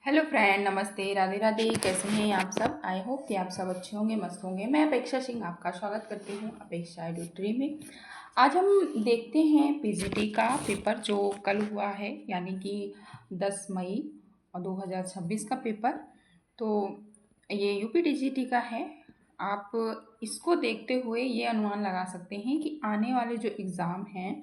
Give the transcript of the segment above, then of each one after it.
Hello friend, नमस्ते, राधे राधे। कैसे हैं आप सब? आई होप कि आप सब अच्छे होंगे, मस्त होंगे। मैं अपेक्षा सिंह आपका स्वागत करती हूँ अपेक्षा एडुट्री में। आज हम देखते हैं पीजीटी का पेपर जो कल हुआ है, यानी कि 10 मई और 2026 का पेपर। तो ये यूपी टीजीटी का है। आप इसको देखते हुए ये अनुमान लगा सकते हैं कि आने वाले जो एग्ज़ाम हैं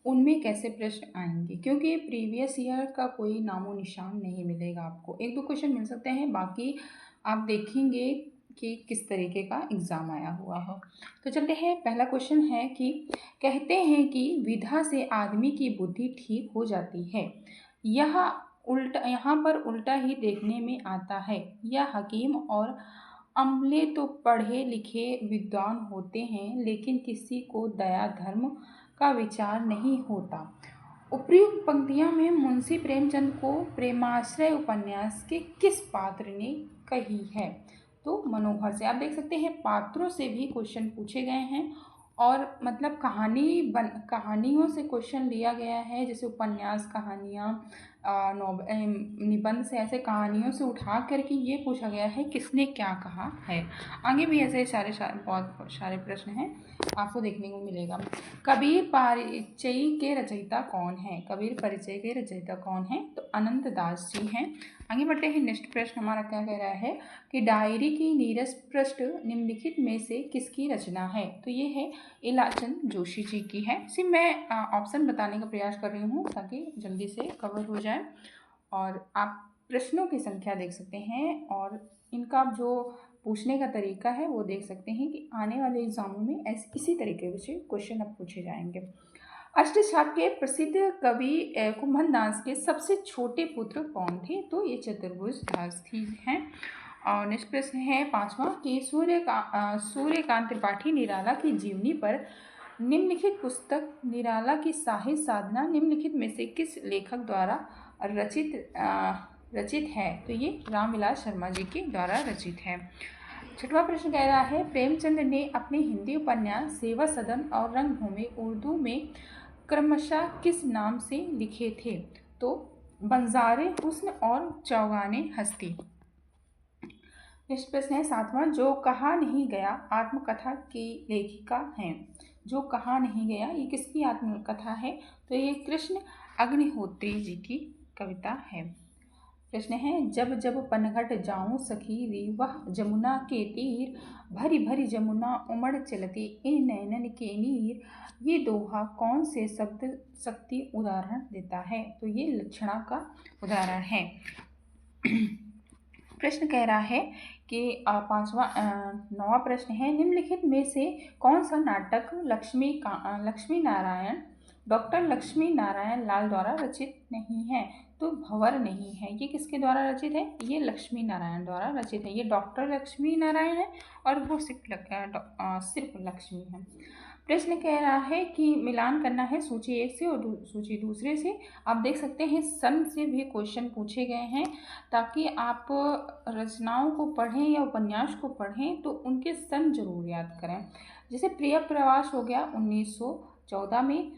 उनमें कैसे प्रश्न आएंगे, क्योंकि प्रीवियस ईयर का कोई नामो निशान नहीं मिलेगा। आपको एक दो क्वेश्चन मिल सकते हैं, बाकी आप देखेंगे कि किस तरीके का एग्ज़ाम आया हुआ हो। तो चलते हैं, पहला क्वेश्चन है कि कहते हैं कि विधा से आदमी की बुद्धि ठीक हो जाती है। यह यहाँ पर उल्टा ही देखने में आता है। यह हकीम और अमले तो पढ़े लिखे विद्वान होते हैं, लेकिन किसी को दया धर्म का विचार नहीं होता। उपर्युक्त पंक्तियां में मुंशी प्रेमचंद को प्रेमाश्रय उपन्यास के किस पात्र ने कही है? तो मनोहर से। आप देख सकते हैं पात्रों से भी क्वेश्चन पूछे गए हैं, और मतलब कहानियों से क्वेश्चन लिया गया है, जैसे उपन्यास, कहानियाँ, निबंध से, ऐसे कहानियों से उठा करके ये पूछा गया है किसने क्या कहा है। आगे भी ऐसे बहुत सारे प्रश्न हैं, आपको देखने को मिलेगा। कबीर परिचय के रचयिता कौन है? कबीर परिचय के रचयिता कौन है? तो अनंत दास जी हैं। आगे बढ़ते हैं। नेक्स्ट प्रश्न हमारा क्या कह रहा है कि डायरी की नीरस पृष्ठ निम्नलिखित में से किसकी रचना है? तो ये है इलाचंद जोशी जी की है। सिर्फ मैं ऑप्शन बताने का प्रयास कर रही हूँ ताकि जल्दी से कवर हो जाए। और आप प्रश्नों की संख्या देख सकते हैं, और इनका जो पूछने का तरीका है वो देख सकते हैं कि आने वाले एग्जामों में इसी तरीके से क्वेश्चन अब पूछे जाएंगे। अष्टछाप के प्रसिद्ध कवि कुंभन दास के सबसे छोटे पुत्र कौन थे? तो ये चतुर्भुज दास थी हैं। और नेक्स्ट प्रश्न है पांचवा कि सूर्यकांत त्रिपाठी निराला की जीवनी पर निम्नलिखित पुस्तक निराला की साहित्य साधना निम्नलिखित में से किस लेखक द्वारा रचित है? तो ये रामविलास शर्मा जी के द्वारा रचित है। छठवां प्रश्न कह रहा है प्रेमचंद ने अपने हिंदी उपन्यास सेवा सदन और रंगभूमि उर्दू में क्रमशः किस नाम से लिखे थे? तो बंजारे हुस्न और चौगाने हस्ती। नेक्स्ट प्रश्न है सातवां, जो कहा नहीं गया आत्मकथा की लेखिका हैं। जो कहा नहीं गया ये किसकी आत्मकथा है? तो ये कृष्ण अग्निहोत्री जी की कविता है। प्रश्न है जब जब पनघट जाऊं सखी रे वह जमुना के तीर, भरी भरी जमुना उमड़ चलती इन नैनन के नीर। ये दोहा कौन से शब्द शक्ति उदाहरण देता है? तो ये लक्षणा का उदाहरण है। प्रश्न कह रहा है कि नौवां प्रश्न है निम्नलिखित में से कौन सा नाटक लक्ष्मी नारायण डॉक्टर लक्ष्मी नारायण लाल द्वारा रचित नहीं है? तो भंवर नहीं है। ये किसके द्वारा रचित है? ये लक्ष्मी नारायण द्वारा रचित है। ये डॉक्टर लक्ष्मी नारायण है और वो सिर्फ लक्ष्मी है। प्रश्न कह रहा है कि मिलान करना है सूची एक से और सूची दूसरे से। आप देख सकते हैं सन से भी क्वेश्चन पूछे गए हैं, ताकि आप रचनाओं को पढ़ें या उपन्यास को पढ़ें तो उनके सन जरूर याद करें। जैसे प्रिय प्रवास हो गया 1914 में,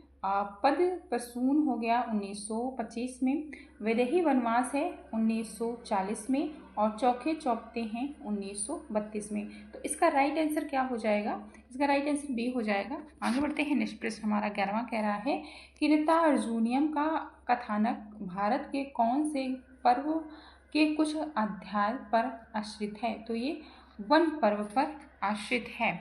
पद प्रसून हो गया 1925 में, वैदेही वनवास है 1940 में, और चौखे चौपते हैं 1932 में। तो इसका राइट आंसर क्या हो जाएगा? इसका राइट आंसर बी हो जाएगा। आगे बढ़ते हैं। नेक्स्ट प्रश्न हमारा 11वां कह रहा है कि रीता अर्जुनियम का कथानक भारत के कौन से पर्व के कुछ अध्याय पर आश्रित है? तो ये वन पर्व पर आश्रित है।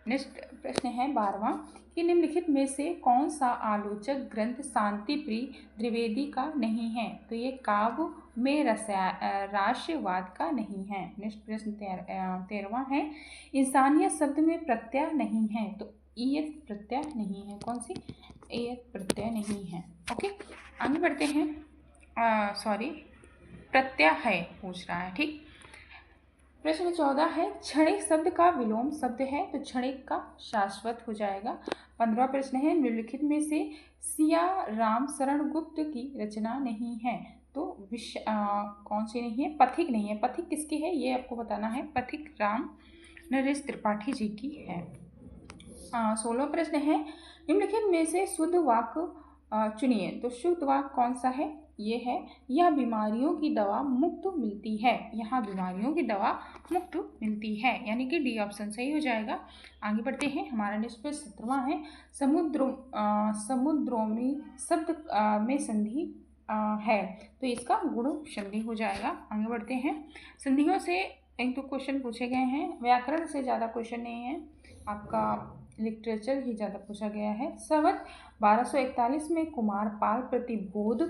नेक्स्ट प्रश्न है 12वां कि निम्नलिखित में से कौन सा आलोचक ग्रंथ शांति प्रिय द्विवेदी का नहीं है? तो ये काव्य में राष्ट्रवाद का नहीं है। नेक्स्ट प्रश्न 13वां है इंसानियत शब्द में प्रत्यय नहीं है। तो ईयत प्रत्यय नहीं है। कौन सी? ईयत प्रत्यय नहीं है। ओके, आगे बढ़ते हैं। प्रत्यय है पूछ रहा है, ठीक। प्रश्न 14 है क्षणिक शब्द का विलोम शब्द है, तो क्षणिक का शाश्वत हो जाएगा। 15वां प्रश्न है निम्नलिखित में से सिया राम शरण गुप्त की रचना नहीं है। तो कौन सी नहीं है? पथिक नहीं है। पथिक किसकी है ये आपको बताना है। पथिक राम नरेश त्रिपाठी जी की है। 16वां प्रश्न है निम्नलिखित में से शुद्ध वाक्य चुनिए। तो शुद्ध वाक्य कौन सा है? ये है, यह बीमारियों की दवा मुफ्त मिलती है। यहाँ बीमारियों की दवा मुफ्त मिलती है, यानी कि डी ऑप्शन सही हो जाएगा। आगे बढ़ते हैं। हमारा नेक्स्ट प्रश्न 17वां है। समुद्रोमी शब्द में संधि है, तो इसका गुण संधि हो जाएगा। आगे बढ़ते हैं। संधियों से एक दो क्वेश्चन पूछे गए हैं, व्याकरण से ज़्यादा क्वेश्चन नहीं है, आपका लिटरेचर ही ज़्यादा पूछा गया है। संवत 1241 में कुमारपाल प्रतिबोध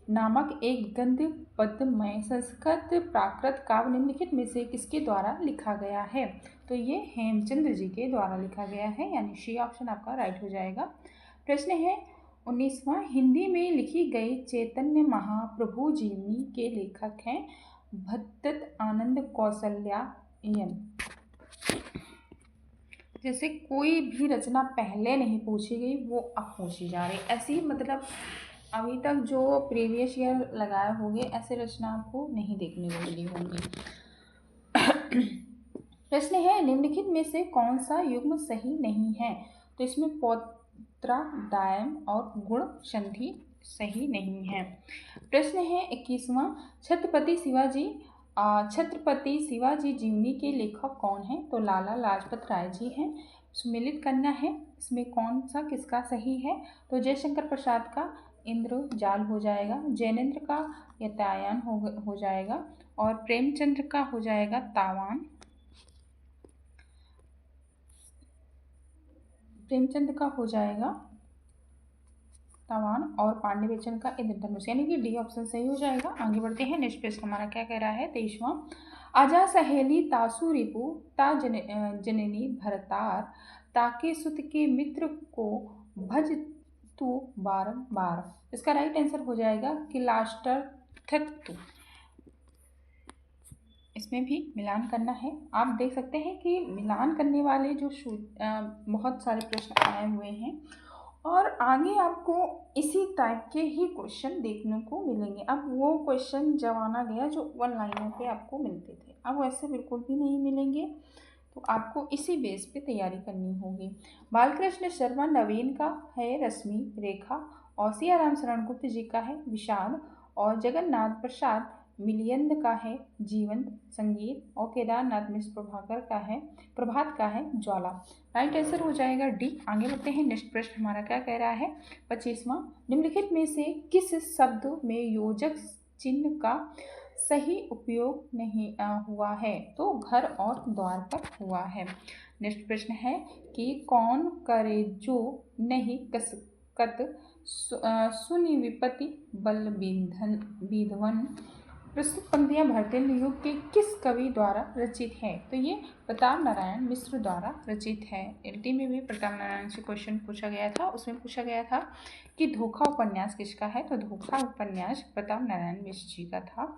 नामक एक गद्य पद्यमय संस्कृत प्राकृत काव्य निम्नलिखित में से किसके द्वारा लिखा गया है? तो ये हेमचंद्र जी के द्वारा लिखा गया है, यानी सी ऑप्शन आपका राइट हो जाएगा। प्रश्न है 19वां। हिंदी में लिखी गई चैतन्य महाप्रभु जीवनी के लेखक हैं भट्ट आनंद कौशल्यायन। जैसे कोई भी रचना पहले नहीं पूछी गई, वो अब पूछी जा रही, ऐसी मतलब अभी तक जो प्रीवियस ईयर लगाए होंगे ऐसे रचना आपको नहीं देखने को मिली होंगी। प्रश्न है निम्नलिखित में से कौन सा युग्म सही नहीं है? तो इसमें पौत्रादायम और गुण संधि सही नहीं है। प्रश्न है 21वां। छत्रपति शिवाजी जीवनी के लेखक कौन है? तो लाला लाजपत राय जी हैं। सुमिलित करना है, इसमें कौन सा किसका सही है? तो जयशंकर प्रसाद का इंद्रजाल हो जाएगा, जैनेन्द्र का यातायान हो जाएगा, और प्रेमचंद्र का हो जाएगा तावान। प्रेमचंद का हो जाएगा तावान, और पांड्यवचन का इंद्रधनुष, यानी कि डी ऑप्शन सही हो जाएगा। आगे बढ़ते हैं। नेक्स्ट प्रश्न हमारा क्या कह रहा है? 23वां। आजा सहेली तासु रिपु ता जननी भरतार, ताके सुत के मित्र को भज तू बारंबार। इसका राइट आंसर हो जाएगा किलास्टर थत्तु। इसमें भी मिलान करना है। आप देख सकते हैं कि मिलान करने वाले जो बहुत सारे प्रश्न आए हुए हैं, और आगे आपको इसी टाइप के ही क्वेश्चन देखने को मिलेंगे। अब वो क्वेश्चन जमाना गया जो वन लाइनों पे आपको मिलते थे, अब वैसे बिल्कुल भी नहीं मिलेंगे, तो आपको इसी बेस पे तैयारी करनी होगी। बालकृष्ण शर्मा नवीन का है रश्मि रेखा, और सियाराम शरण गुप्त जी का है विषाद, और जगन्नाथ प्रसाद मिलिंद का है जीवंत संगीत, और केदारनाथ मिश्र प्रभात का है ज्वाला। राइट आंसर हो जाएगा डी। आगे बढ़ते हैं। नेक्स्ट प्रश्न हमारा क्या कह रहा है? 25वां। निम्नलिखित में से किस शब्द में योजक चिन्ह का सही उपयोग नहीं हुआ है? तो घर और द्वार पर हुआ है। नेक्स्ट प्रश्न है कि कौन करे जो नहीं कसकत सुनि विपत्ति बल विधवन। प्रस्तुत पंक्तियां भारतेंद्र युग के किस कवि द्वारा रचित है? तो ये प्रताप नारायण मिश्र द्वारा रचित है। एलटी में भी प्रताप नारायण से क्वेश्चन पूछा गया था, उसमें पूछा गया था कि धोखा उपन्यास किसका है? तो धोखा उपन्यास प्रताप नारायण मिश्र जी का था।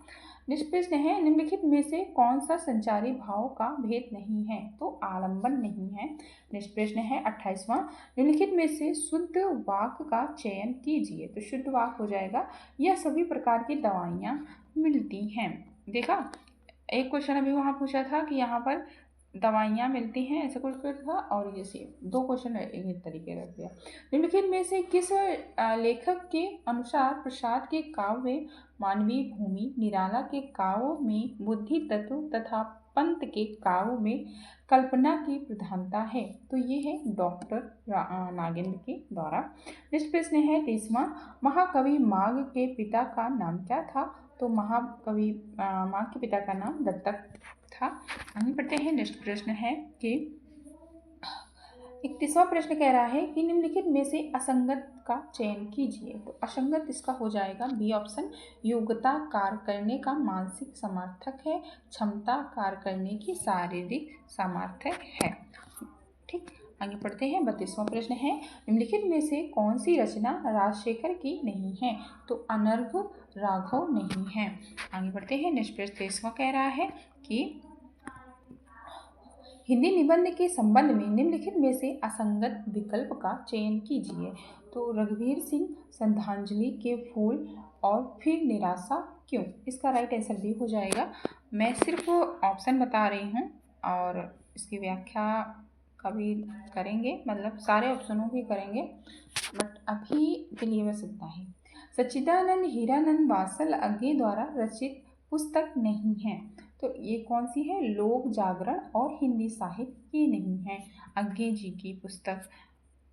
नेक्स्ट प्रश्न है निम्नलिखित में से कौन सा संचारी भाव का भेद नहीं है? तो आलंबन नहीं है। नेक्स्ट प्रश्न है 28वां। निम्नलिखित में से शुद्ध वाक्य का चयन कीजिए। तो शुद्ध वाक्य हो जाएगा यह सभी प्रकार की दवाइयाँ मिलती हैं। देखा, एक क्वेश्चन अभी वहाँ पूछा था कि यहाँ पर दवाइयाँ मिलती हैं, ऐसा कुछ था, और ये सेम दो क्वेश्चन एक तरीके रख दिया। निम्नलिखित में से किस लेखक के अनुसार प्रसाद के काव्य में मानवीय भूमि, निराला के काव्य में बुद्धि तत्व तथा पंत के काव्य में कल्पना की प्रधानता है? तो ये है डॉक्टर नागेंद्र के द्वारा। नेक्स्ट प्रश्न है 30वां। महाकवि माघ के पिता का नाम क्या था? तो महाकवि माघ के पिता का नाम दत्तक था। आगे बढ़ते हैं। नेक्स्ट प्रश्न है कि 31वां प्रश्न कह रहा है कि निम्नलिखित में से असंगत का चयन कीजिए। तो असंगत इसका हो जाएगा बी ऑप्शन। योग्यता कार्य करने का मानसिक समर्थक है, क्षमता कार्य करने की शारीरिक सामर्थ्य है। ठीक, आगे पढ़ते हैं। 32वां प्रश्न है निम्नलिखित में से कौन सी रचना राजशेखर की नहीं है? तो अनर्घ राघव नहीं है। आगे बढ़ते हैं। नेक्स्ट प्रश्न 23वां कह रहा है कि हिंदी निबंध के संबंध में निम्नलिखित में से असंगत विकल्प का चयन कीजिए। तो रघुवीर सिंह श्रद्धांजलि के फूल और फिर निराशा क्यों। इसका राइट आंसर भी हो जाएगा। मैं सिर्फ ऑप्शन बता रही हूँ और इसकी व्याख्या कभी करेंगे, मतलब सारे ऑप्शनों की करेंगे, बट अभी के लिए बस इतना ही। सच्चिदानंद हीरानंद वात्सल अज्ञे द्वारा रचित पुस्तक नहीं है। तो ये कौन सी है? लोक जागरण और हिंदी साहित्य ये नहीं है, अज्ञे जी की पुस्तक।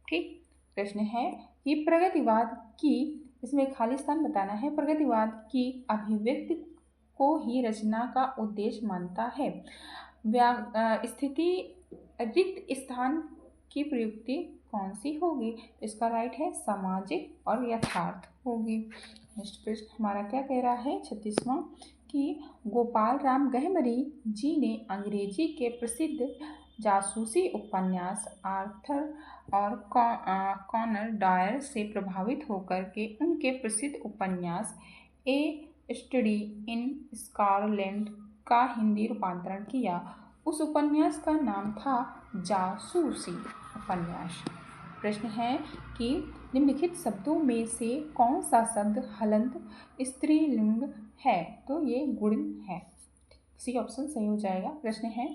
ठीक। प्रश्न है कि प्रगतिवाद की, इसमें खाली स्थान बताना है, प्रगतिवाद की अभिव्यक्ति को ही रचना का उद्देश्य मानता है। स्थिति रिक्त स्थान की प्रयुक्ति कौन सी होगी? इसका राइट है सामाजिक और यथार्थ होगी। नेक्स्ट प्रश्न हमारा क्या कह रहा है? 36वां कि गोपाल राम गहमरी जी ने अंग्रेजी के प्रसिद्ध जासूसी उपन्यास आर्थर और कॉनर डॉयल से प्रभावित होकर के उनके प्रसिद्ध उपन्यास ए स्टडी इन स्कॉटलैंड का हिंदी रूपांतरण किया। उस उपन्यास का नाम था जासूसी उपन्यास। प्रश्न है कि निम्नलिखित शब्दों में से कौन सा शब्द हलंत स्त्रीलिंग है? तो ये गुण है, सी ऑप्शन सही हो जाएगा। प्रश्न है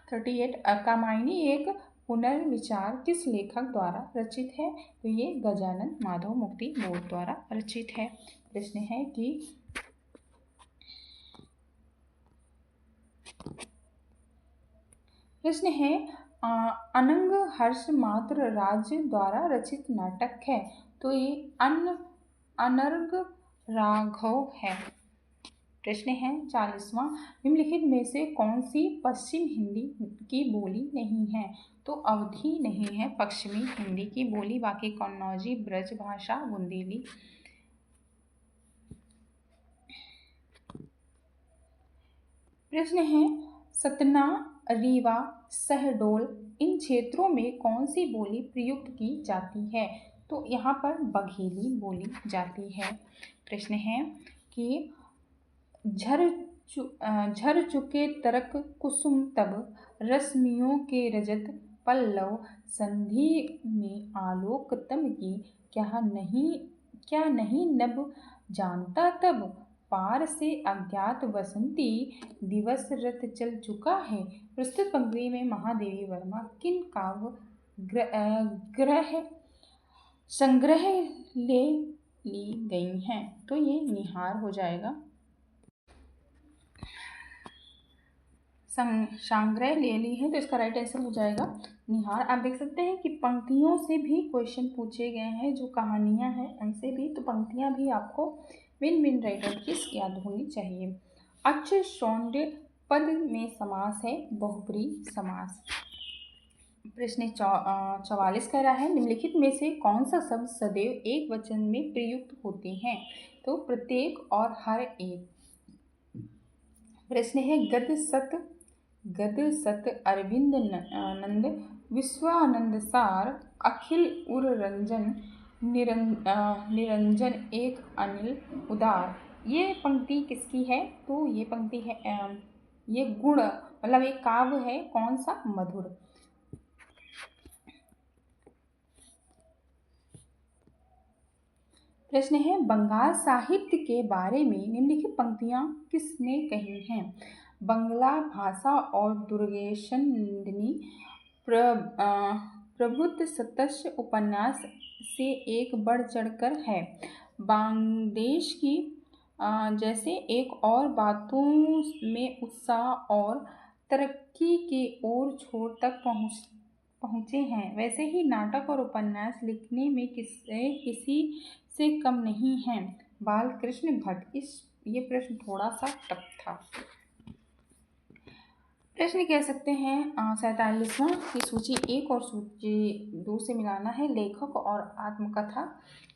38 कामायनी एक पुनर्विचार किस लेखक द्वारा रचित है? तो ये गजानन माधव मुक्ति बोध द्वारा रचित है। प्रश्न है कि अनंग हर्ष मात्र राज्य द्वारा रचित नाटक है। तो ये अनर्ग राघव है। प्रश्न है 40वां निम्नलिखित में से कौन सी पश्चिम हिंदी की बोली नहीं है? तो अवधी नहीं है पश्चिमी हिंदी की बोली, बाकी कन्नौजी, ब्रज भाषा, बुंदेली। प्रश्न है सतना, रीवा, शहडोल इन क्षेत्रों में कौन सी बोली प्रयुक्त की जाती है? तो यहाँ पर बघेली बोली जाती है। प्रश्न है कि झर चुके तरक कुसुम तब, रश्मियों के रजत पल्लव संधि में आलोक तम की, क्या नहीं नभ जानता तब, पार से अज्ञात बसंती दिवस रथ चल चुका है। प्रस्तुत पंक्ति में महादेवी वर्मा किन काव्य ग्रह संग्रह ले ली गई हैं? तो ये निहार हो जाएगा, संग्रह ले ली है, तो इसका राइट आंसर हो जाएगा निहार। आप देख सकते हैं कि पंक्तियों से भी क्वेश्चन पूछे गए हैं, जो कहानियां हैं उनसे भी, तो पंक्तियां भी आपको विन राइटर की याद होनी चाहिए। अक्ष शौंड्य पद में समास है बहुब्री समास। प्रश्न 44 कह रहा है निम्नलिखित में से कौन सा शब्द सदैव एक वचन में प्रयुक्त होते हैं? तो प्रत्येक और हर एक। प्रश्न है गद सत अरविंद नंद विश्वानंद सार अखिल उर रंजन निरंजन एक अनिल उदार। ये पंक्ति किसकी है? तो ये पंक्ति है ये गुण मतलब एक काव्य है, कौन सा? मधुर। प्रश्न है बंगाल साहित्य के बारे में निम्नलिखित पंक्तियां किसने कही हैं? बंगला भाषा और दुर्गेशनंदिनी प्रबुद्ध सतस्य उपन्यास से एक बढ़ चढ़कर है। बांग्लादेश की जैसे एक और बातों में उत्साह और तरक्की के ओर छोर तक पहुँचे हैं, वैसे ही नाटक और उपन्यास लिखने में किसी से कम नहीं हैं। बालकृष्ण भट्ट। ये प्रश्न थोड़ा सा टफ था। प्रश्न कह सकते हैं 47वां की सूची 1 और सूची 2 से मिलाना है। लेखक और आत्मकथा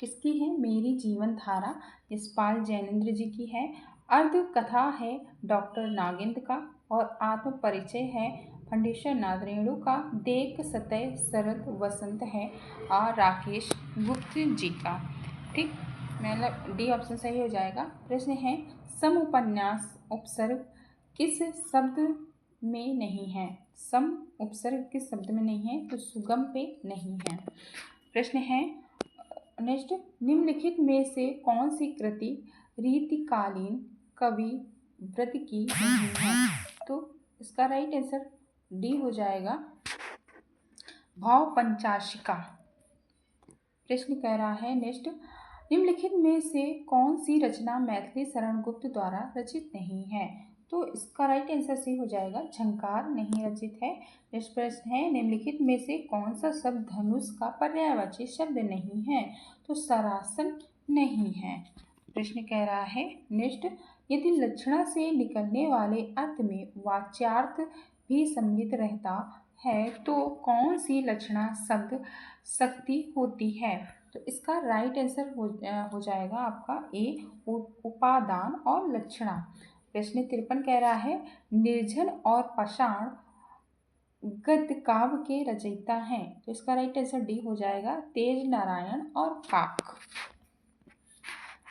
किसकी है? मेरी जीवन धारा यशपाल जैनेन्द्र जी की है। अर्ध कथा है डॉक्टर नागेंद्र का, और आत्म परिचय है फंडेश्वर नाथ रेणु का। देख सतह शरद वसंत है राकेश गुप्त जी का। ठीक, मतलब डी ऑप्शन सही हो जाएगा। प्रश्न है सम उपन्यास उपसर्ग किस शब्द में नहीं है? सम उपसर्ग किस शब्द में नहीं है? तो सुगम पे नहीं है। प्रश्न है नेक्स्ट निम्नलिखित में से कौन सी कृति रीतिकालीन कवि व्रत की नहीं है? तो इसका राइट आंसर डी हो जाएगा भाव पंचाशिका। प्रश्न कह रहा है नेक्स्ट निम्नलिखित में से कौन सी रचना मैथिली शरण गुप्त द्वारा रचित नहीं है? तो इसका राइट आंसर सी हो जाएगा, झंकार नहीं रचित है। नेक्स्ट प्रश्न है, निम्नलिखित में से कौन सा शब्द धनुष का पर्यायवाची शब्द नहीं है? तो सरासन नहीं है। प्रश्न कह रहा है नेक्स्ट, यदि लक्षणा से निकलने वाले अर्थ में वाच्यार्थ भी सम्मिलित रहता है तो कौन सी लक्षणा शब्द शक्ति होती है? तो इसका राइट आंसर हो जाएगा आपका ए, उपादान और लक्षणा। प्रश्न 53 कह रहा है, निर्जन और पाषाण गद्य काव्य के रचयिता हैं? तो इसका राइट आंसर डी हो जाएगा, तेज नारायण और काक।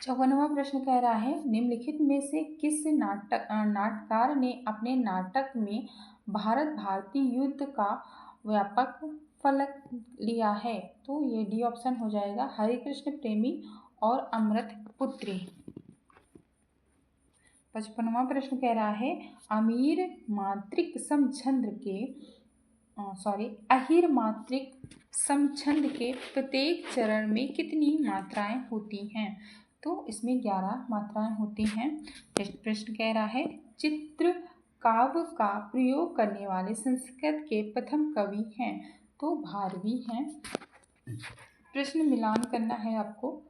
54वां प्रश्न कह रहा है, निम्नलिखित में से किस नाटककार ने अपने नाटक में भारत भारतीय युद्ध का व्यापक फलक लिया है? तो ये डी ऑप्शन हो जाएगा, हरिकृष्ण प्रेमी और अमृतपुत्री। 55वां प्रश्न कह रहा है, अहीर मात्रिक समछंद के प्रत्येक चरण में कितनी मात्राएं होती हैं? तो इसमें 11 मात्राएं होती हैं। नेक्स्ट प्रश्न कह रहा है, चित्र काव्य का प्रयोग करने वाले संस्कृत के प्रथम कवि हैं? तो भारवी हैं। प्रश्न मिलान करना है, आपको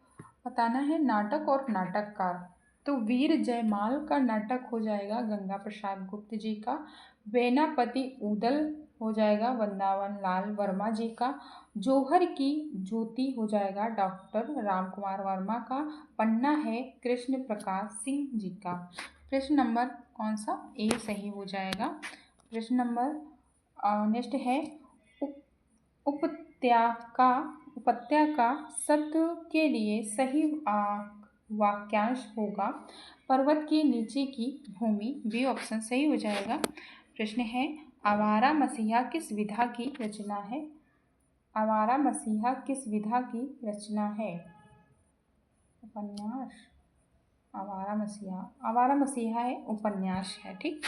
बताना है नाटक और नाटककार। तो वीर जयमाल का नाटक हो जाएगा गंगा प्रसाद गुप्त जी का। वेनापति उदल हो जाएगा वृंदावन लाल वर्मा जी का। जौहर की ज्योति हो जाएगा डॉक्टर राम कुमार वर्मा का। पन्ना है कृष्ण प्रकाश सिंह जी का। प्रश्न नंबर कौन सा? ए सही हो जाएगा। प्रश्न नंबर नेक्स्ट है, उपत्यका शब्द के लिए सही वाक्यांश होगा पर्वत के नीचे की भूमि। बी ऑप्शन सही हो जाएगा। प्रश्न है, आवारा मसीहा किस विधा की रचना है? आवारा मसीहा किस विधा की रचना है? उपन्यास। आवारा मसीहा है, उपन्यास है। ठीक।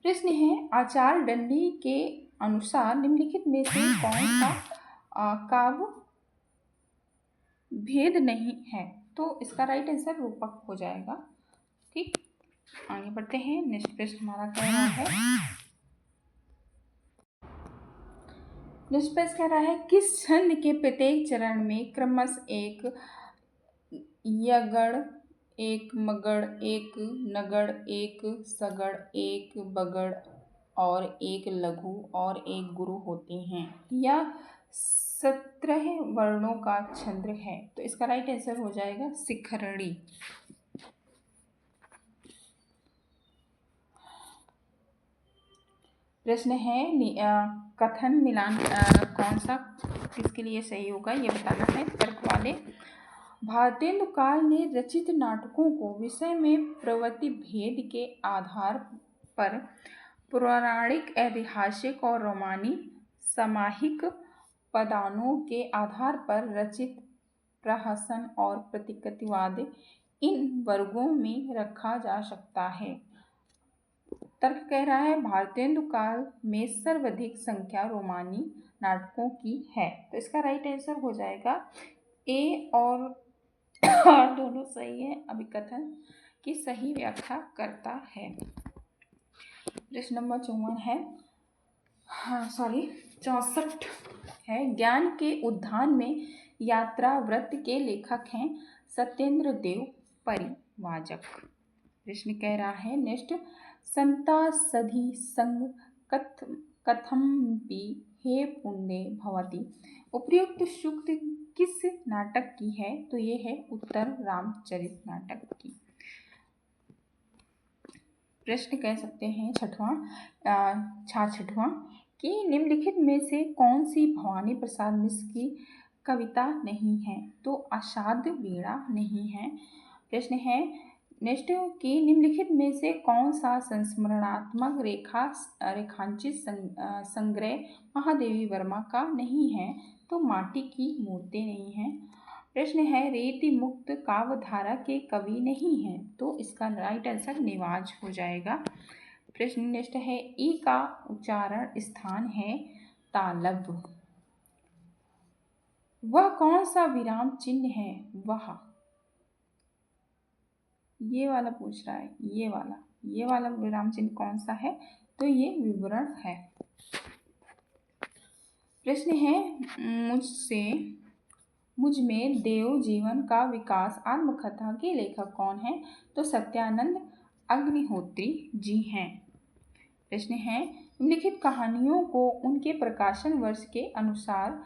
प्रश्न है, आचार्य दंडी के अनुसार निम्नलिखित में से कौन सा काव्य भेद नहीं है? तो इसका राइट आंसर रूपक हो जाएगा। ठीक, आगे बढ़ते हैं। नेक्स्ट प्रश्न हमारा कह रहा है, नेक्स्ट प्रश्न कह रहा है, किस छंद के प्रत्येक चरण में क्रमशः एक यगड़, एक मगड़, एक नगड़, एक सगड़, एक बगड़ और एक लघु और एक गुरु होते हैं? यह 17 वर्णों का छंद है। तो इसका राइट आंसर हो जाएगा शिखरणी। प्रश्न है, कथन मिलान कौन सा किसके लिए सही होगा ये बताना है। तर्क वाले, भारतेंदु काल ने रचित नाटकों को विषय में प्रवृत्ति भेद के आधार पर पौराणिक, ऐतिहासिक और रोमानी सामाहिक पदानों के आधार पर रचित, प्रहसन और प्रतीकवाद इन वर्गों में रखा जा सकता है। तर्क कह रहा है, भारतेंदु काल में सर्वाधिक संख्या रोमानी नाटकों की है। तो इसका राइट आंसर हो जाएगा ए और दोनों सही है। अभिकथन की सही व्याख्या करता है। प्रश्न नंबर 54 है, 64 है, ज्ञान के उद्यान में यात्रा वृत्त के लेखक हैं सत्येंद्र देव परिवाजक। प्रश्न कह रहा है नेक्स्ट, संता सधि संग कथमपि हे पुण्य भवति उपयुक्त सूक्त किस नाटक की है? तो ये है उत्तर रामचरित नाटक की। प्रश्न कह सकते हैं 66वां कि निम्नलिखित में से कौन सी भवानी प्रसाद मिश्र की कविता नहीं है? तो अषाढ़ वीणा नहीं है। प्रश्न है नेक्स्ट कि निम्नलिखित में से कौन सा संस्मरणात्मक रेखांचित संग्रह महादेवी वर्मा का नहीं है? तो माटी की मूर्ति नहीं है। प्रश्न है, रीति मुक्त काव्यधारा के कवि नहीं हैं? तो इसका राइट आंसर निवाज हो जाएगा। प्रश्न नेक्स्ट है, ई का उच्चारण स्थान है तालब। वह कौन सा विराम चिन्ह है? वह, ये वाला पूछ रहा है, ये वाला विराम चिन्ह कौन सा है? तो ये विवरण है। प्रश्न है मुझ में देव जीवन का विकास आत्मकथा के लेखक कौन है? तो सत्यानंद अग्निहोत्री जी हैं। प्रश्न है निम्नलिखित कहानियों को उनके प्रकाशन वर्ष के अनुसार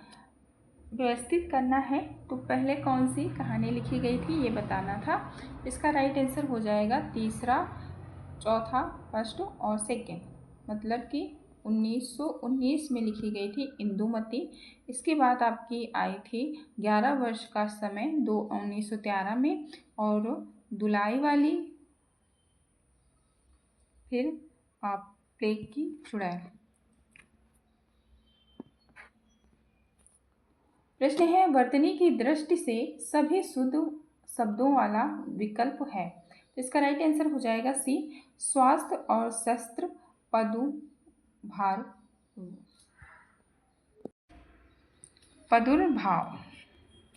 व्यवस्थित करना है। तो पहले कौन सी कहानी लिखी गई थी ये बताना था। इसका राइट आंसर हो जाएगा तीसरा, चौथा, फर्स्ट और सेकेंड, मतलब कि 1919 में लिखी गई थी इंदुमती। इसके बाद आपकी आई थी 11 वर्ष का समय 1913 में, और दुलाई वाली, फिर आप प्लेग की चुड़ैल। प्रश्न है वर्तनी की दृष्टि से सभी शुद्ध शब्दों वाला विकल्प है। तो इसका राइट आंसर हो जाएगा सी, स्वास्थ्य और शस्त्र पदुर्भाव।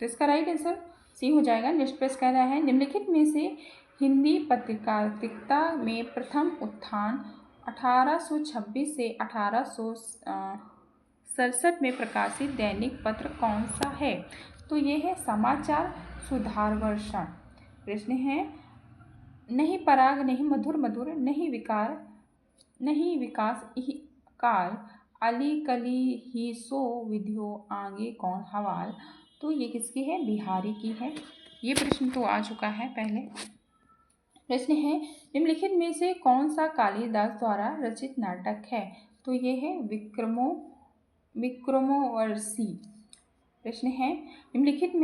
तो इसका राइट आंसर सी हो जाएगा। नेक्स्ट प्रश्न कह रहा है निम्नलिखित में से हिंदी पत्रकारिता में प्रथम उत्थान 1826 से 1867 में प्रकाशित दैनिक पत्र कौन सा है? तो ये है समाचार सुधार वर्षा। प्रश्न है नहीं पराग नहीं मधुर मधुर नहीं विकास काल अली कली ही सो विधियो आगे कौन हवाल। तो ये किसकी है? बिहारी की है। ये प्रश्न तो आ चुका है पहले। प्रश्न है निम्नलिखित में से कौन सा कालिदास द्वारा रचित नाटक है? तो ये है विक्रमोर्वशी। प्रश्न है निम्नलिखित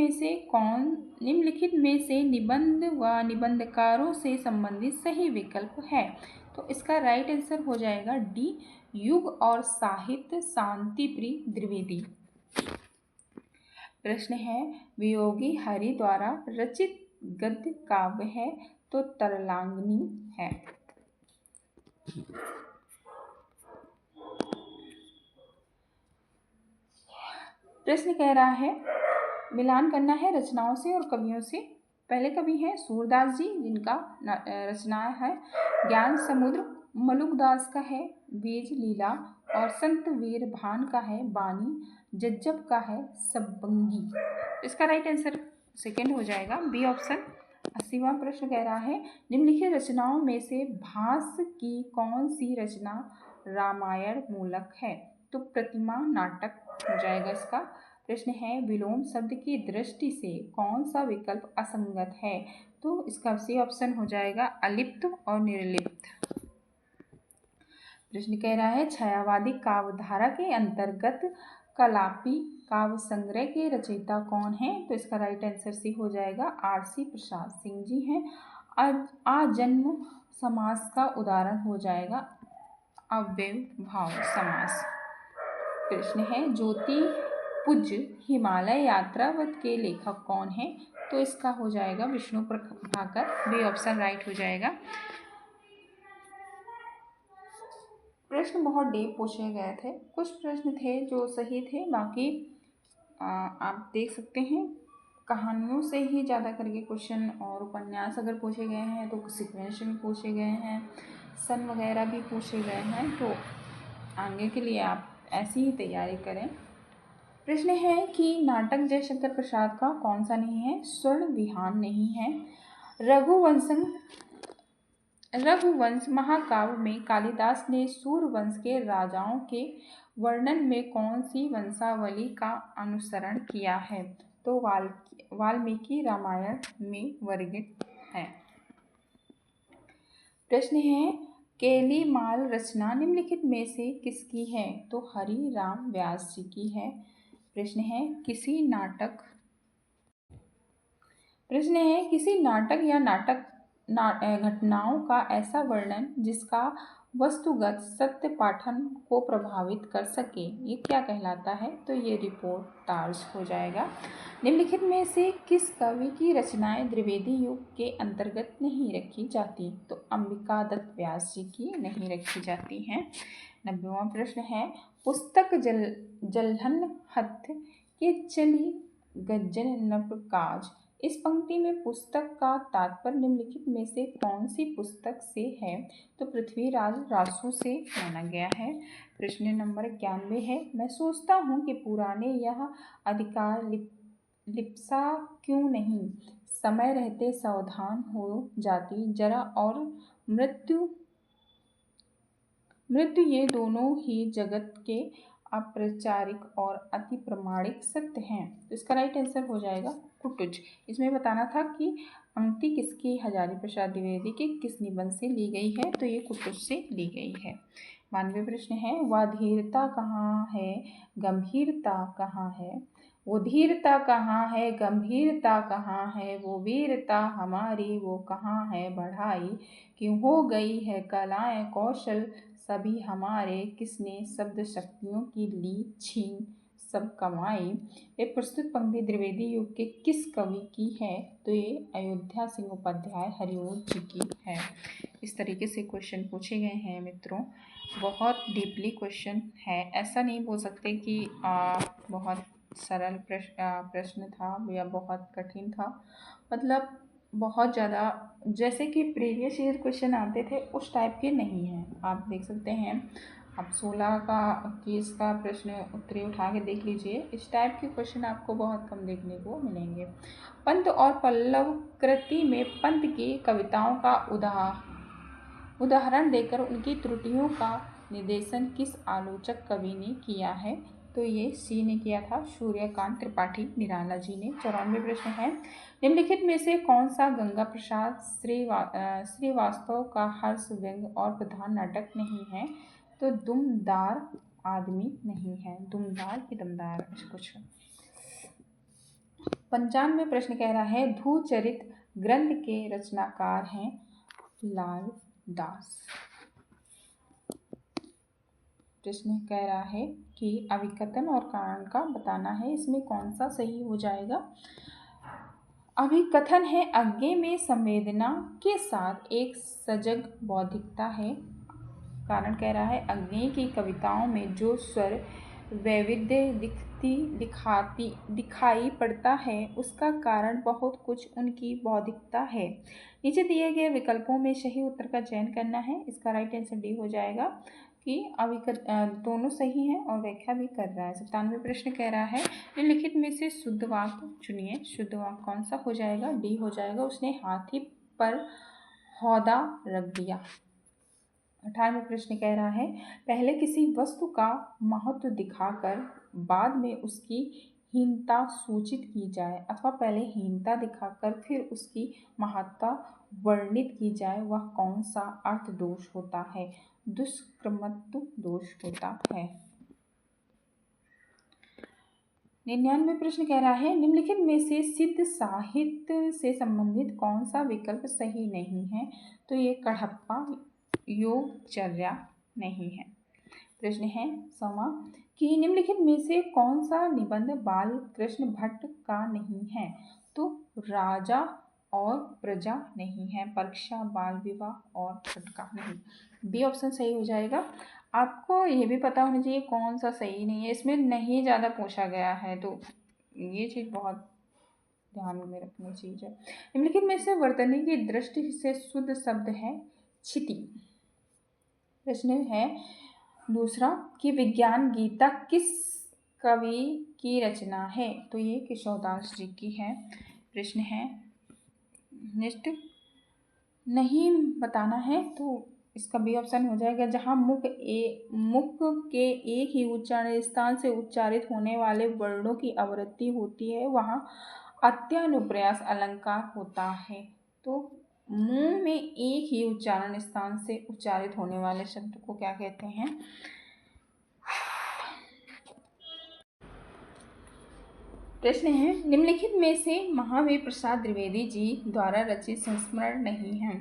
में से निबंध व निबंधकारों से संबंधित सही विकल्प है? तो इसका राइट आंसर हो जाएगा डी, युग और साहित्य शांतिप्रिय द्विवेदी। प्रश्न है वियोगी हरि द्वारा रचित गद्य काव्य है? तो तरलांगिनी है। प्रश्न कह रहा है मिलान करना है रचनाओं से और कवियों से। पहले कवि हैं सूरदास जी, जिनका रचना है ज्ञान समुद्र, मलुकदास का है बीज लीला, और संत वीर भान का है बानी, जज्जब का है सबंगी। इसका राइट आंसर सेकेंड हो जाएगा, बी ऑप्शन। 80वां प्रश्न कह रहा है निम्नलिखित रचनाओं में से भास की कौन सी रचना रामायण मूलक है? तो प्रतिमा नाटक हो जाएगा इसका। प्रश्न है विलोम शब्द की दृष्टि से कौन सा विकल्प असंगत है? तो इसका सी ऑप्शन हो जाएगा अलिप्त और निर्लिप्त। प्रश्न कह रहा है छायावादी काव्यधारा के अंतर्गत कलापी काव्य संग्रह के रचयिता कौन है? तो इसका राइट आंसर सी हो जाएगा आर.सी. प्रसाद सिंह जी हैं। आजन्म समास का उदाहरण हो जाएगा अव्ययभाव समास। प्रश्न है ज्योति पुज हिमालय यात्रावत के लेखक कौन है? तो इसका हो जाएगा Vishnu Prabhakar, B option right हो जाएगा। प्रश्न बहुत डीप पूछे गए थे, कुछ प्रश्न थे जो सही थे, बाकी आप देख सकते हैं कहानियों से ही ज़्यादा करके क्वेश्चन, और उपन्यास अगर पूछे गए हैं तो सीक्वेंस में पूछे गए हैं, सन वगैरह भी पूछे गए हैं। तो आगे के लिए आप ऐसी ही तैयारी करें। प्रश्न है कि नाटक जयशंकर प्रसाद का कौन सा नहीं है? स्वर्ण विहान नहीं है। रघुवंश महाकाव्य में कालिदास ने सूर्यवंश के राजाओं के वर्णन में कौन सी वंशावली का अनुसरण किया है? तो वाल्मीकि रामायण में वर्णित है। प्रश्न है केलीमाल रचना निम्नलिखित में से किसकी है? तो हरि राम व्यास जी की है। प्रश्न है किसी नाटक या घटनाओं का ऐसा वर्णन जिसका वस्तुगत सत्य पाठन को प्रभावित कर सके, ये क्या कहलाता है? तो ये रिपोर्टाज हो जाएगा। निम्नलिखित में से किस कवि की रचनाएं द्विवेदी युग के अंतर्गत नहीं रखी जाती? तो अंबिका दत्त व्यास जी की नहीं रखी जाती हैं। 90वां प्रश्न है पुस्तक जल्हन हथ के चली गज्जन नवकाज। इस पंक्ति में पुस्तक का तात्पर्य निम्नलिखित में से कौन सी पुस्तक से है? तो पृथ्वीराज रासो से माना गया है। प्रश्न नंबर 91 है, मैं सोचता हूँ कि पुराने यह अधिकार लिप्सा क्यों नहीं, समय रहते सावधान हो जाती जरा, और मृत्यु ये दोनों ही जगत के अप्रचारिक और अति प्रमाणिक सत्य हैं। तो इसका राइट आंसर हो जाएगा कुटुज। इसमें बताना था कि पंक्ति किसकी, हजारी प्रसाद द्विवेदी के किस निबंध से ली गई है? तो ये कुटुज से ली गई है। 92 प्रश्न है, वह धीरता कहाँ है, गंभीरता कहाँ है? वो धीरता कहाँ है, गंभीरता कहाँ है? वो वीरता हमारी वो कहाँ है बढ़ाई? क्यों हो गई है कलाएं कौशल सभी हमारे, किसने शब्द शक्तियों की ली छीन सब कमाई? ये प्रस्तुत पंक्ति द्विवेदी युग के किस कवि की है? तो ये अयोध्या सिंह उपाध्याय हरिओं जी की है। इस तरीके से क्वेश्चन पूछे गए हैं मित्रों। बहुत डीपली क्वेश्चन है, ऐसा नहीं बोल सकते कि बहुत सरल प्रश्न था या बहुत कठिन था। मतलब बहुत ज़्यादा जैसे कि प्रीवियस ईयर क्वेश्चन आते थे उस टाइप के नहीं हैं। आप देख सकते हैं, आप 16 का 21 का प्रश्न उत्तरी उठा के देख लीजिए, इस टाइप के क्वेश्चन आपको बहुत कम देखने को मिलेंगे। पंत और पल्लव कृति में पंत की कविताओं का उदाहरण देकर उनकी त्रुटियों का निर्देशन किस आलोचक कवि ने किया है? तो ये सी ने किया था, सूर्यकांत त्रिपाठी निराला जी ने। 94 प्रश्न है, निम्नलिखित में से कौन सा गंगा प्रसाद श्रीवास्तव का हर्ष व्यंग और प्रधान नाटक नहीं है? तो दुमदार आदमी नहीं है, दुमदार की दमदार कुछ। 95 प्रश्न कह रहा है, धूचरित ग्रंथ के रचनाकार हैं लाल दास। प्रश्न कह रहा है कि अभिकथन और कारण का बताना है, इसमें कौन सा सही हो जाएगा? अभिकथन है, अज्ञे में संवेदना के साथ एक सजग बौद्धिकता है। कारण कह रहा है, अज्ञे की कविताओं में जो स्वर वैविध्य दिखाई पड़ता है उसका कारण बहुत कुछ उनकी बौद्धिकता है। नीचे दिए गए विकल्पों में सही उत्तर का चयन करना है। इसका राइट आंसर डी हो जाएगा कि दोनों सही हैं और व्याख्या भी कर रहा है। 97 प्रश्न कह रहा है, निम्नलिखित में से शुद्ध वाक्य चुनिए। शुद्ध वाक्य कौन सा हो जाएगा? डी हो जाएगा, उसने हाथी पर हौदा रख दिया। 98 प्रश्न कह रहा है, पहले किसी वस्तु का महत्व दिखाकर बाद में उसकी हीनता सूचित की जाए, अथवा पहले हीनता दिखाकर फिर उसकी महत्ता वर्णित की जाए, वह कौन सा अर्थ दोष होता है? दुष्कृमत्व दोष होता है। 99 प्रश्न कह रहा है, निम्नलिखित में से सिद्ध साहित्य से संबंधित कौन सा विकल्प सही नहीं है? तो ये कढ़प्पा योगचर्या नहीं है। प्रश्न है 100वां कि निम्नलिखित में से कौन सा निबंध बाल कृष्ण भट्ट का नहीं है? तो राजा और प्रजा नहीं है, परीक्षा बाल विवाह और खटका नहीं। बी ऑप्शन सही हो जाएगा। आपको ये भी पता होना चाहिए कौन सा सही नहीं है, इसमें नहीं ज़्यादा पूछा गया है, तो ये चीज़ बहुत ध्यान में रखनी चीज़ है। निम्नलिखित में से वर्तनी की दृष्टि से शुद्ध शब्द है क्षिति। प्रश्न है दूसरा कि विज्ञान गीता किस कवि की रचना है? तो ये केशवदास जी की है। प्रश्न है नेक्स्ट, नहीं बताना है तो इसका बी ऑप्शन हो जाएगा, जहाँ मुख के एक ही उच्चारण स्थान से उच्चारित होने वाले वर्णों की आवृत्ति होती है वहाँ अत्यनुप्रयास अलंकार होता है। तो मुंह में एक ही उच्चारण स्थान से उच्चारित होने वाले शब्द को क्या कहते हैं? प्रश्न है, निम्नलिखित में से महावीर प्रसाद द्विवेदी जी द्वारा रचित संस्मरण नहीं है?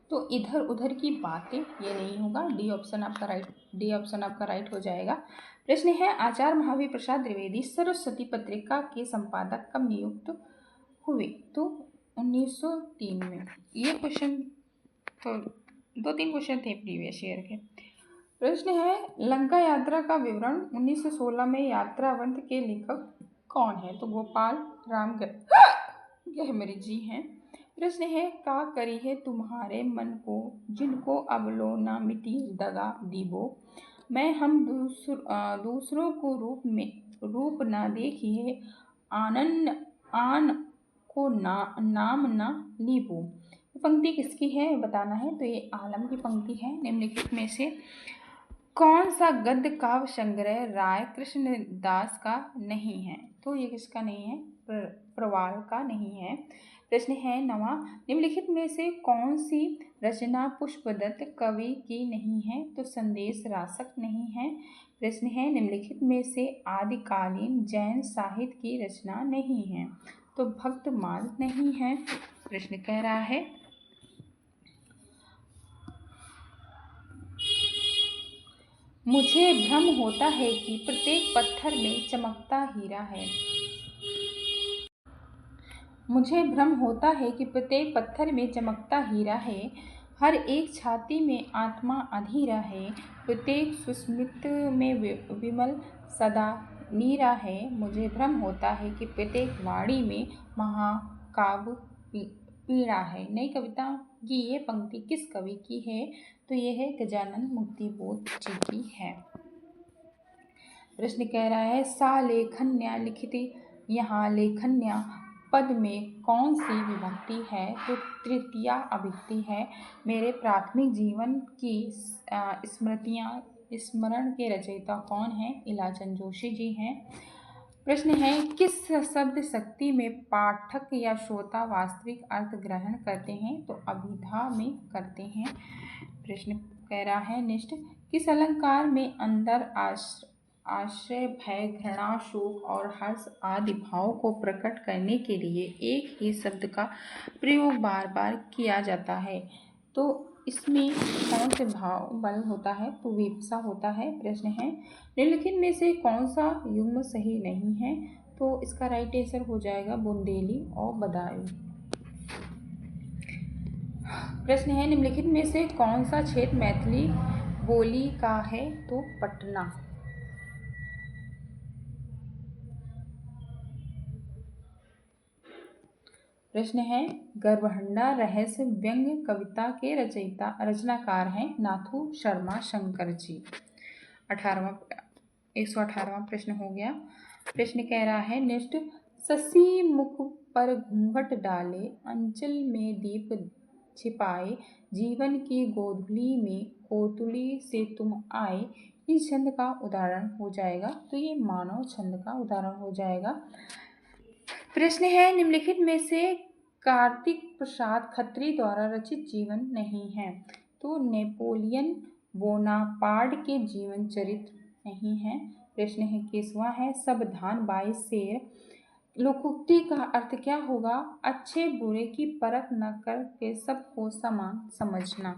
तो इधर उधर की बातें ये नहीं होगा, डी ऑप्शन आपका राइट हो जाएगा। प्रश्न है, आचार्य महावीर प्रसाद द्विवेदी सरस्वती पत्रिका के संपादक कब नियुक्त हुए? तो 1903 में। ये क्वेश्चन तो 2-3 क्वेश्चन थे प्रीवियस ईयर के। प्रश्न है, लंका यात्रा का विवरण 1916 में यात्रावंत के लेखक कौन है? तो गोपाल राम गहमरी जी हैं। प्रश्न है, का करी है तुम्हारे मन को, जिनको अबलो ना मिटी दगा दीबो। मैं हम दूसरों को रूप ना देखिए, आनन आन को नाम ना लीबो। पंक्ति किसकी है बताना है। तो ये आलम की पंक्ति है। निम्नलिखित में से कौन सा गद्य काव्य संग्रह राय कृष्ण दास का नहीं है। तो ये किसका नहीं है, प्रवाल का नहीं है। प्रश्न है 9, निम्नलिखित में से कौन सी रचना पुष्पदत्त कवि की नहीं है। तो संदेश रासक नहीं है। प्रश्न है, निम्नलिखित में से आदिकालीन जैन साहित्य की रचना नहीं है। तो भक्तमाल नहीं है। प्रश्न कह रहा है, मुझे भ्रम होता है कि प्रत्येक पत्थर में चमकता हीरा है। मुझे भ्रम होता है कि प्रत्येक पत्थर में चमकता हीरा है, हर एक छाती में आत्मा अधीरा है, प्रत्येक सुस्मित में विमल सदा नीरा है। मुझे भ्रम होता है कि प्रत्येक वाणी में महाकाव्य पीड़ा है। नई कविता की ये पंक्ति किस कवि की है। तो ये है गजानन मुक्तिबोध जी की है। प्रश्न कह रहा है, सा लेखन्या लिखित यहाँ लेखन्या पद में कौन सी विभक्ति है। तो तृतीया अभिव्यक्ति है। मेरे प्राथमिक जीवन की स्मृतियाँ स्मरण के रचयिता कौन है। इलाचंद जोशी जी हैं। प्रश्न है, किस शब्द शक्ति में पाठक या श्रोता वास्तविक अर्थ ग्रहण करते हैं। तो अभिधा में करते हैं। प्रश्न कह रहा है, निष्ठ किस अलंकार में अंदर आश्रय भय घृणा शोक और हर्ष आदि भाव को प्रकट करने के लिए एक ही शब्द का प्रयोग बार बार किया जाता है। तो इसमें कौन से भाव बल होता है। तो विवसा होता है। प्रश्न है, निम्नलिखित में से कौन सा युग्म सही नहीं है। तो इसका राइट आंसर हो जाएगा बुंदेली और बदायूं। प्रश्न है, निम्नलिखित में से कौन सा क्षेत्र मैथिली बोली का है। तो पटना। प्रश्न है, गर्भहंडा रहस्य व्यंग्य कविता के रचनाकार हैं नाथू शर्मा शंकर जी। 118वां प्रश्न हो गया। प्रश्न कह रहा है, निष्ठ शशि मुख पर घूंघट डाले, अंचल में दीप छिपाए, जीवन की गोधूली में कोतुली से तुम आए। इस छंद का उदाहरण हो जाएगा। तो ये मानव छंद का उदाहरण हो जाएगा। प्रश्न है, निम्नलिखित में से कार्तिक प्रसाद खत्री द्वारा रचित जीवन नहीं है। तो नेपोलियन बोनापार्ट के जीवन चरित्र नहीं है। प्रश्न है, केसवा है, सब धान 22 शेर लोकोक्ति का अर्थ क्या होगा। अच्छे बुरे की परख न करके सबको समान समझना।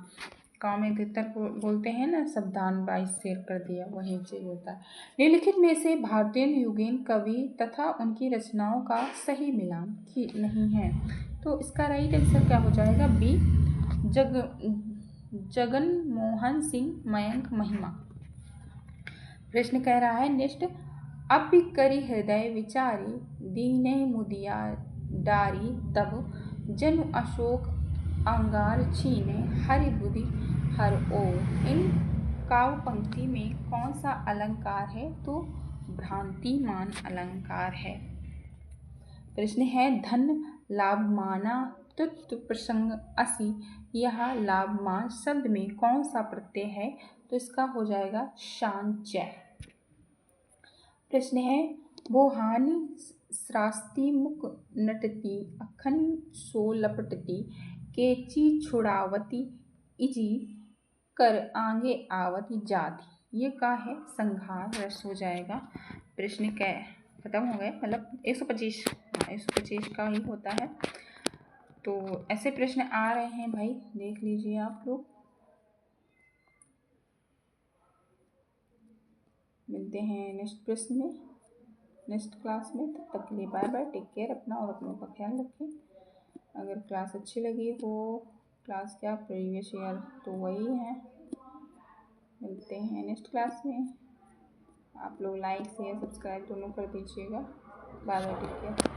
गाँव में अधिकतर बोलते हैं ना, सब धान 22 शेर कर दिया, वही चीज होता है। निम्नलिखित में से भारतीय युगीन कवि तथा उनकी रचनाओं का सही मिलान नहीं है। तो इसका राइट आंसर क्या हो जाएगा, बी जगन मोहन सिंह मयंक महिमा। प्रश्न कह रहा है, निष्ठ अपि करी हृदय विचारी, दीने मुदिया डारी तब, जन्म अशोक अंगार छीने, हरि बुद्धि हर ओ। इन काव्य पंक्ति में कौन सा अलंकार है। तो भ्रांतिमान अलंकार है। प्रश्न है, धन लाभमाना तुत प्रसंग असि, यह लाभमान शब्द में कौन सा प्रत्यय है। तो इसका हो जाएगा शांचय। प्रश्न है, बोहानी श्रास्ति मुख नटती, अखन सो लपटती, केची छुड़ावती, इजी कर आगे आवती जाती। ये का है, संघार रस हो जाएगा। प्रश्न क्या खत्म हो गए, मतलब 125 का ही होता है। तो ऐसे प्रश्न आ रहे हैं भाई, देख लीजिए आप लोग। मिलते हैं नेक्स्ट प्रश्न में, नेक्स्ट क्लास में। तब तक के लिए बाय बाय, टेक केयर अपना और अपनों का ख्याल रखें। अगर क्लास अच्छी लगी हो, क्लास क्या प्रीवियस ईयर तो वही है। मिलते हैं नेक्स्ट क्लास में। आप लोग लाइक शेयर सब्सक्राइब दोनों कर दीजिएगा। Bye bye, take care.